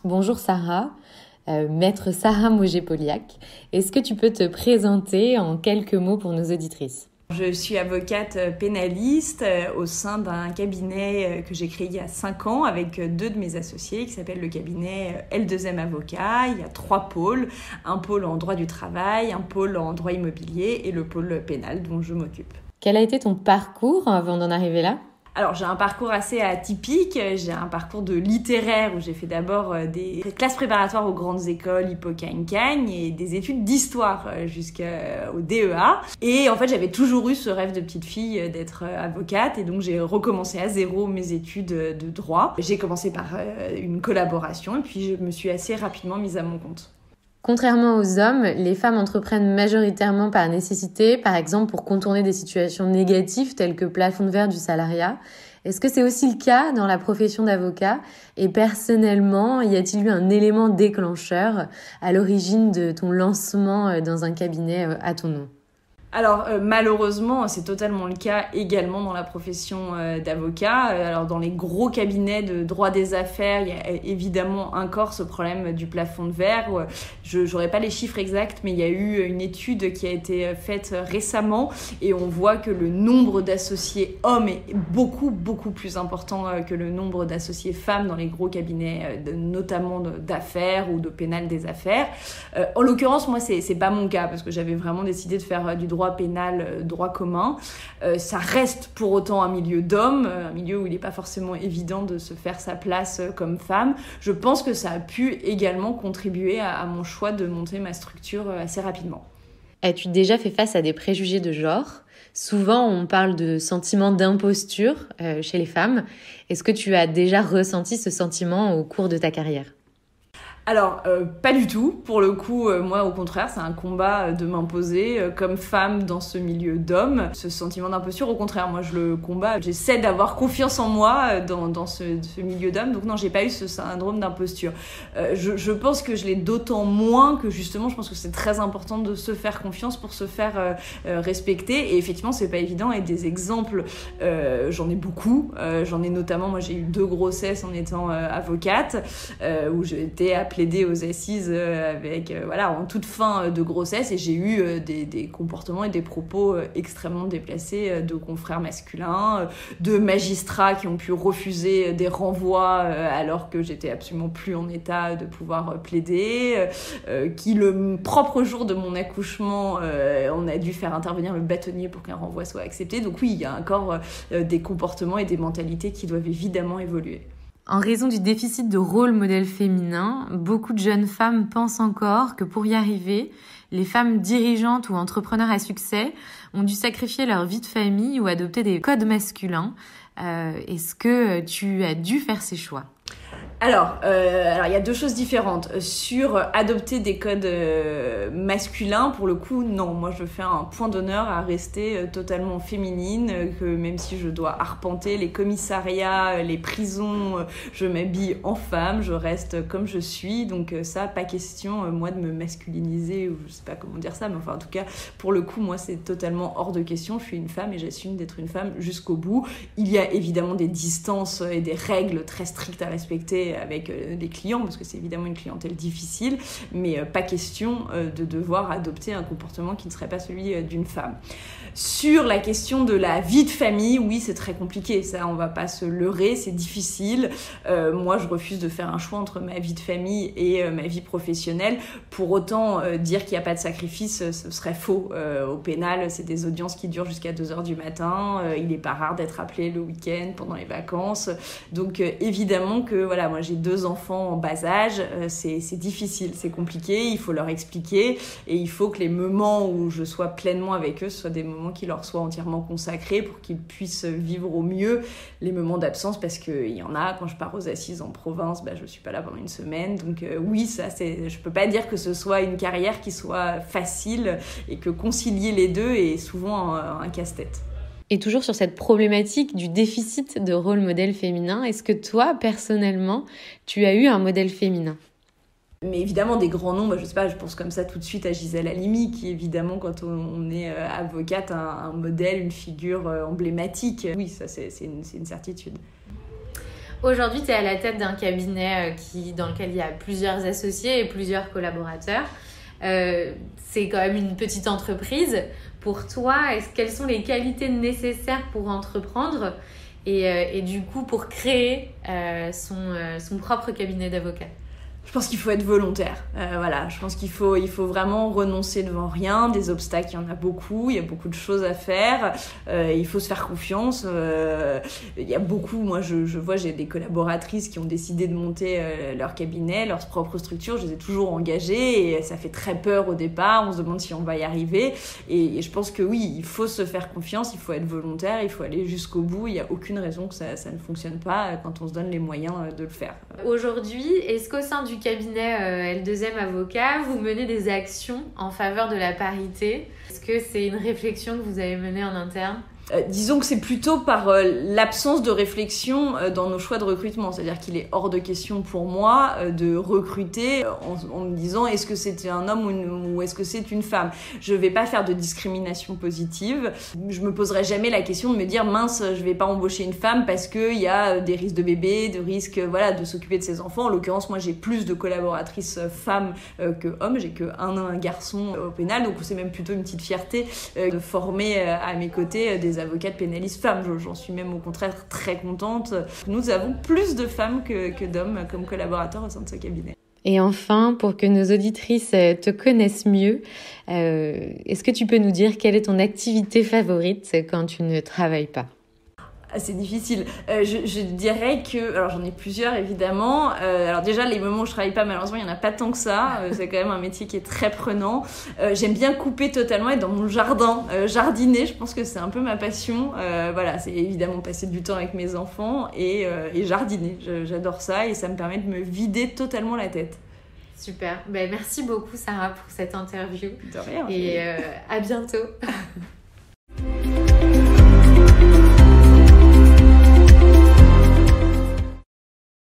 Bonjour Sarah, maître Sarah Mogé-Poliak. Est-ce que tu peux te présenter en quelques mots pour nos auditrices ? Je suis avocate pénaliste au sein d'un cabinet que j'ai créé il y a 5 ans avec 2 de mes associés qui s'appelle le cabinet L2M Avocat. Il y a 3 pôles, un pôle en droit du travail, un pôle en droit immobilier et le pôle pénal dont je m'occupe. Quel a été ton parcours avant d'en arriver là ? Alors, j'ai un parcours assez atypique. J'ai un parcours de littéraire où j'ai fait d'abord des classes préparatoires aux grandes écoles, Hippo-Cagne et des études d'histoire jusqu'au DEA. Et en fait, j'avais toujours eu ce rêve de petite fille d'être avocate et donc j'ai recommencé à zéro mes études de droit. J'ai commencé par une collaboration et puis je me suis assez rapidement mise à mon compte. Contrairement aux hommes, les femmes entreprennent majoritairement par nécessité, par exemple pour contourner des situations négatives telles que plafond de verre du salariat. Est-ce que c'est aussi le cas dans la profession d'avocat ? Et personnellement, y a-t-il eu un élément déclencheur à l'origine de ton lancement dans un cabinet à ton nom ? Alors malheureusement, c'est totalement le cas également dans la profession d'avocat. Alors dans les gros cabinets de droit des affaires, il y a évidemment encore ce problème du plafond de verre. Je n'aurai pas les chiffres exacts, mais il y a eu une étude qui a été faite récemment et on voit que le nombre d'associés hommes est beaucoup plus important que le nombre d'associés femmes dans les gros cabinets, notamment d'affaires ou de pénal des affaires. En l'occurrence, moi, c'est pas mon cas parce que j'avais vraiment décidé de faire du droit pénal, droit commun. Ça reste pour autant un milieu d'hommes, un milieu où il n'est pas forcément évident de se faire sa place comme femme. Je pense que ça a pu également contribuer à mon choix de monter ma structure assez rapidement. As-tu déjà fait face à des préjugés de genre ? Souvent, on parle de sentiment d'imposture chez les femmes. Est-ce que tu as déjà ressenti ce sentiment au cours de ta carrière ? Alors, pas du tout. Pour le coup, moi, au contraire, c'est un combat de m'imposer comme femme dans ce milieu d'hommes. Ce sentiment d'imposture, au contraire, moi, je le combats. J'essaie d'avoir confiance en moi dans ce milieu d'hommes. Donc non, j'ai pas eu ce syndrome d'imposture. Je pense que je l'ai d'autant moins que justement, je pense que c'est très important de se faire confiance pour se faire respecter. Et effectivement, c'est pas évident. Et des exemples, j'en ai beaucoup. J'en ai notamment, moi, j'ai eu 2 grossesses en étant avocate, où j'ai été plaider aux assises en toute fin de grossesse et j'ai eu des comportements et des propos extrêmement déplacés de confrères masculins, de magistrats qui ont pu refuser des renvois alors que j'étais absolument plus en état de pouvoir plaider, qui le propre jour de mon accouchement on a dû faire intervenir le bâtonnier pour qu'un renvoi soit accepté. Donc oui, il y a encore des comportements et des mentalités qui doivent évidemment évoluer. En raison du déficit de rôle modèle féminin, beaucoup de jeunes femmes pensent encore que pour y arriver, les femmes dirigeantes ou entrepreneurs à succès ont dû sacrifier leur vie de famille ou adopter des codes masculins. Est-ce que tu as dû faire ces choix ? Alors, il y a 2 choses différentes. Sur adopter des codes masculins, pour le coup, non. Moi, je fais un point d'honneur à rester totalement féminine, que même si je dois arpenter les commissariats, les prisons, je m'habille en femme, je reste comme je suis. Donc ça, pas question, moi, de me masculiniser, ou je sais pas comment dire ça, mais enfin, en tout cas, pour le coup, moi, c'est totalement hors de question. Je suis une femme et j'assume d'être une femme jusqu'au bout. Il y a évidemment des distances et des règles très strictes à respecter avec des clients, parce que c'est évidemment une clientèle difficile, mais pas question de devoir adopter un comportement qui ne serait pas celui d'une femme. Sur la question de la vie de famille, oui, c'est très compliqué, ça, on va pas se leurrer, c'est difficile. Moi, je refuse de faire un choix entre ma vie de famille et ma vie professionnelle. Pour autant, dire qu'il n'y a pas de sacrifice, ce serait faux. Au pénal, c'est des audiences qui durent jusqu'à 2h du matin. Il n'est pas rare d'être appelé le week-end, pendant les vacances. Donc, évidemment que, voilà, moi, j'ai 2 enfants en bas âge. C'est difficile, c'est compliqué. Il faut leur expliquer et il faut que les moments où je sois pleinement avec eux, ce soient des moments qui leur soient entièrement consacrés pour qu'ils puissent vivre au mieux les moments d'absence, parce qu'il y en a, quand je pars aux assises en province, je suis pas là pendant une semaine. Donc oui, ça, je peux pas dire que ce soit une carrière qui soit facile et que concilier les deux est souvent un casse-tête. Et toujours sur cette problématique du déficit de rôle modèle féminin, est-ce que toi, personnellement, tu as eu un modèle féminin ? Mais évidemment, des grands noms, je sais pas, je pense comme ça tout de suite à Gisèle Halimi, qui évidemment, quand on est avocate, un modèle, une figure emblématique. Oui, ça c'est une certitude. Aujourd'hui, tu es à la tête d'un cabinet dans lequel il y a plusieurs associés et plusieurs collaborateurs. C'est quand même une petite entreprise. Pour toi, quelles sont les qualités nécessaires pour entreprendre et du coup pour créer son propre cabinet d'avocat? Je pense qu'il faut être volontaire. Voilà, je pense qu'il faut vraiment renoncer devant rien. Des obstacles, il y en a beaucoup. Il y a beaucoup de choses à faire. Il faut se faire confiance. Il y a beaucoup. Moi, je vois, j'ai des collaboratrices qui ont décidé de monter leur cabinet, leur propre structure. Je les ai toujours engagées et ça fait très peur au départ. On se demande si on va y arriver. Et je pense que oui, il faut se faire confiance. Il faut être volontaire. Il faut aller jusqu'au bout. Il n'y a aucune raison que ça ne fonctionne pas quand on se donne les moyens de le faire. Aujourd'hui, est-ce qu'au sein du cabinet L2M Avocat, vous menez des actions en faveur de la parité? Est-ce que c'est une réflexion que vous avez menée en interne? Disons que c'est plutôt par l'absence de réflexion dans nos choix de recrutement. C'est-à-dire qu'il est hors de question pour moi de recruter en me disant est-ce que c'est un homme ou est-ce que c'est une femme. Je vais pas faire de discrimination positive. Je me poserai jamais la question de me dire mince, je vais pas embaucher une femme parce qu'il y a des risques de bébé, de risques de s'occuper de ses enfants. En l'occurrence, moi j'ai plus de collaboratrices femmes que hommes. J'ai un garçon au pénal, donc c'est même plutôt une petite fierté de former à mes côtés des avocate pénaliste femme. J'en suis même au contraire très contente. Nous avons plus de femmes que d'hommes comme collaborateurs au sein de ce cabinet. Et enfin, pour que nos auditrices te connaissent mieux, est-ce que tu peux nous dire quelle est ton activité favorite quand tu ne travailles pas? C'est difficile. Je dirais que... Alors, j'en ai plusieurs, évidemment. Alors, déjà, les moments où je travaille pas, malheureusement, il n'y en a pas tant que ça. C'est quand même un métier qui est très prenant. J'aime bien couper totalement, être dans mon jardin, jardiner. Je pense que c'est un peu ma passion. Voilà, c'est évidemment passer du temps avec mes enfants et jardiner. J'adore ça et ça me permet de me vider totalement la tête. Super. Merci beaucoup, Sarah, pour cette interview. De rien. Et à bientôt.